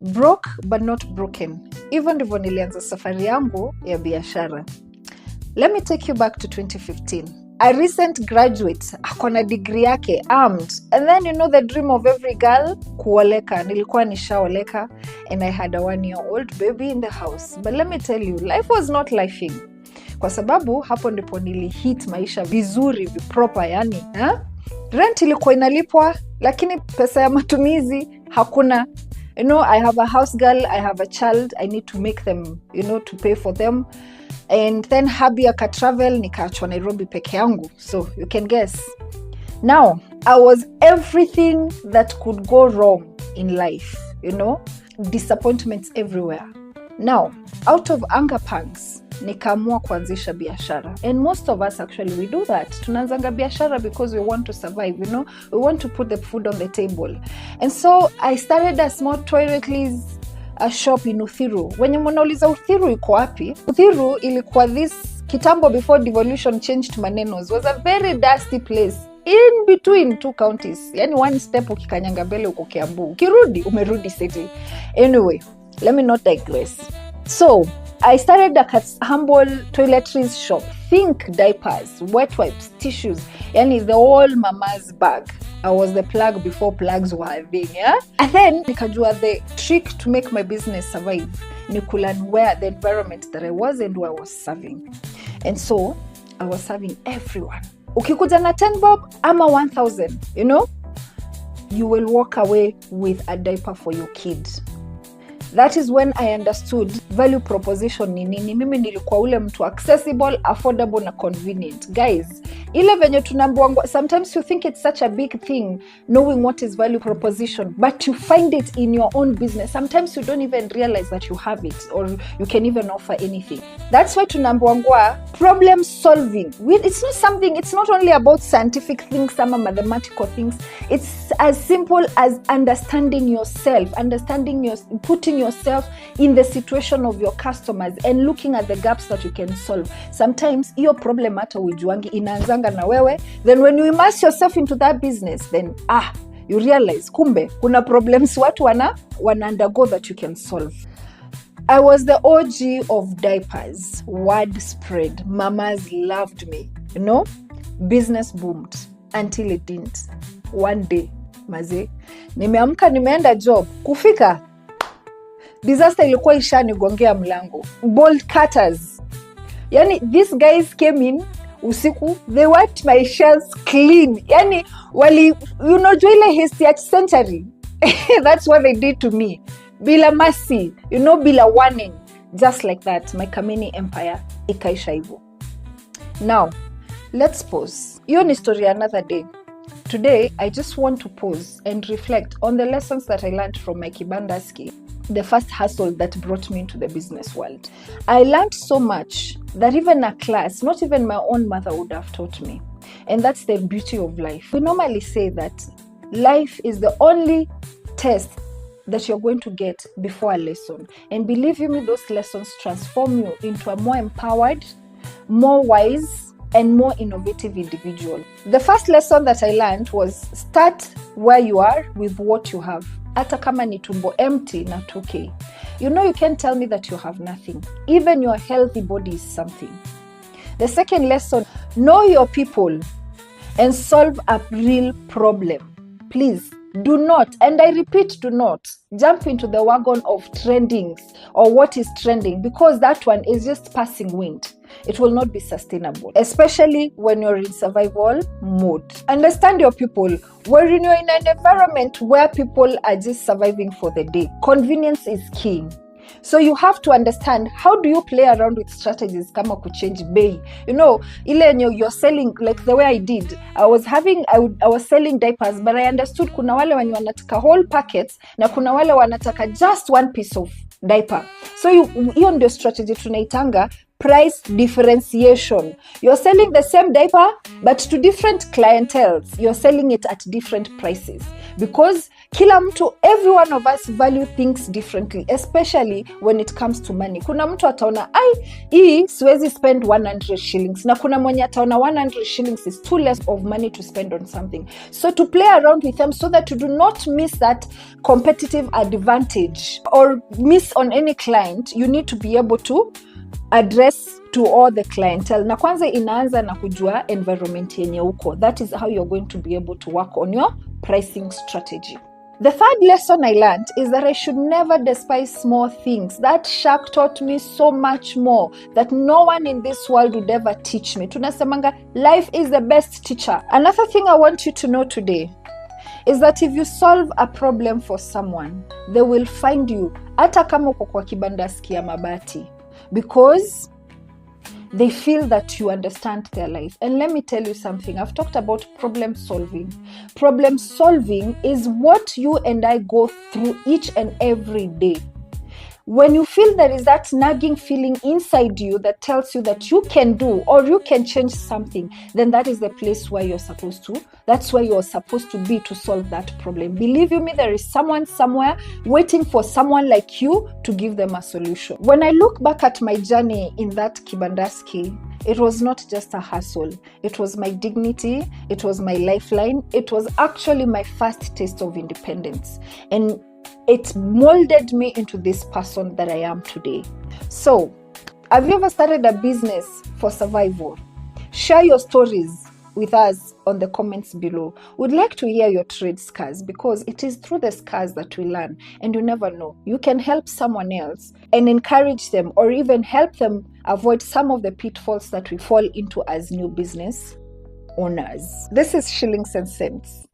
Broke but not broken. Hivyo ndivyo nilianza safari yangu ya biashara. Let me take you back to 2015. A recent graduate, akona degree yake, armed. And then you know the dream of every girl, kuoleka. Nilikuwa nishaoleka and I had a 1-year-old baby in the house. But let me tell you, life was not lifing. Kwa sababu hapo ndipo nilihit maisha vizuri, proper yani. Rent ilikuwa inalipwa, lakini pesa ya matumizi hakuna. You know, I have a house girl, I have a child, I need to make them, you know, to pay for them. And then habi akatravel, nikaachwa Nairobi peke yangu. So you can guess. Now, I was everything that could go wrong in life, you know, disappointments everywhere. Now, out of anger pangs, nikaamua kuanzisha biashara. And most of us actually, we do that. Tunaanzanga biashara because we want to survive, you know. We want to put the food on the table. And so I started a small toiletries a shop in Uthiru. When you mnauliza Uthiru iko wapi? Uthiru ilikuwa this kitambo before devolution changed manenos. Was a very dusty place in between two counties. Yani one step ukikanyanga mbele uko Kiambu. Ukirudi umerudi city. Anyway, let me not digress. So, I started a humble toiletries shop. Think diapers, wet wipes, tissues. Yani the whole mama's bag. I was the plug before plugs were a thing, yeah? And then, nikajua the trick to make my business survive. Nikulan where the environment that I was and where I was serving. And so, I was serving everyone. Ukikuja na 10 bob, ama 1,000, you know? You will walk away with a diaper for your kid. That is when I understood value proposition ni nini. Mimi nilikuwa ule mtu accessible, affordable na convenient. Guys, ile venye tunambiwa, sometimes you think it's such a big thing knowing what is value proposition, but you find it in your own business. Sometimes you don't even realize that you have it or you can even offer anything. That's why tunambiwa problem solving. It's not only about scientific things, some mathematical things. It's as simple as understanding yourself, putting yourself in the situation of your customers and looking at the gaps that you can solve. Sometimes iyo problem hata ujuangi inaanzanga na wewe, then when you immerse yourself into that business, then you realize kumbe kuna problems watu wana undergo that you can solve. I was the OG of diapers. Word spread. Mamas loved me. You know, business boomed until it didn't. One day, maze, nimeamka nimeenda job. Kufika, disaster ilikuwa ishanigongea mlango. Bolt cutters. Yani, these guys came in usiku, they wiped my shelves clean. Yani, ile history century. That's what they did to me. Bila mercy, bila warning. Just like that, my Kamini empire ikaisha hivyo. Now, let's pause. Hiyo ni story another day. Today, I just want to pause and reflect on the lessons that I learned from my kibanda ski, the first hustle that brought me into the business world. I learned so much that even a class, not even my own mother would have taught me. And that's the beauty of life. We normally say that life is the only test that you're going to get before a lesson. And believe you me, those lessons transform you into a more empowered, more wise, and more innovative individual. The first lesson that I learned was start where you are with what you have. Hata kama ni tumbo empty na 2K. You can't tell me that you have nothing. Even your healthy body is something. The second lesson, know your people and solve a real problem. Please, do not, and I repeat, do not jump into the wagon of trendings or what is trending, because that one is just passing wind. It will not be sustainable, especially when you're in survival mode. Understand your people. When you're in an environment where people are just surviving for the day, convenience is king. So you have to understand, how do you play around with strategies kama kuchange bei? Ile you're selling, like the way I did. I was selling diapers, but I understood kuna wale wenye wanataka whole packets na kuna wale wanataka just one piece of diaper. So hiyo ndio strategy tunaitanga price differentiation. You're selling the same diaper, but to different clienteles. You're selling it at different prices because kila mtu, every one of us value things differently, especially when it comes to money. Kuna mtu ataona, hii siwezi spend 100 shillings. Na kuna mwenye ataona 100 shillings is too less of money to spend on something. So to play around with them so that you do not miss that competitive advantage or miss on any client, you need to be able to address to all the clientele. Na kwanza inaanza na kujua environment yenye uko. That is how you're going to be able to work on your pricing strategy. The third lesson I learned is that I should never despise small things. That shark taught me so much more that no one in this world would ever teach me. Tunasemanga, life is the best teacher. Another thing I want you to know today is that if you solve a problem for someone, they will find you hata kama uko kwa kibanda ya mabati, because they feel that you understand their life. And let me tell you something. I've talked about problem solving. Problem solving is what you and I go through each and every day. When you feel there is that nagging feeling inside you that tells you that you can do or you can change something, then that is the place where you're supposed to. That's where you're supposed to be to solve that problem. Believe you me, there is someone somewhere waiting for someone like you to give them a solution. When I look back at my journey in that kibandaski, it was not just a hustle. It was my dignity. It was my lifeline. It was actually my first taste of independence. And it molded me into this person that I am today. So, have you ever started a business for survival? Share your stories with us on the comments below. We'd like to hear your trade scars, because it is through the scars that we learn, and you never know. You can help someone else and encourage them, or even help them avoid some of the pitfalls that we fall into as new business owners. This is Shillings and Cents.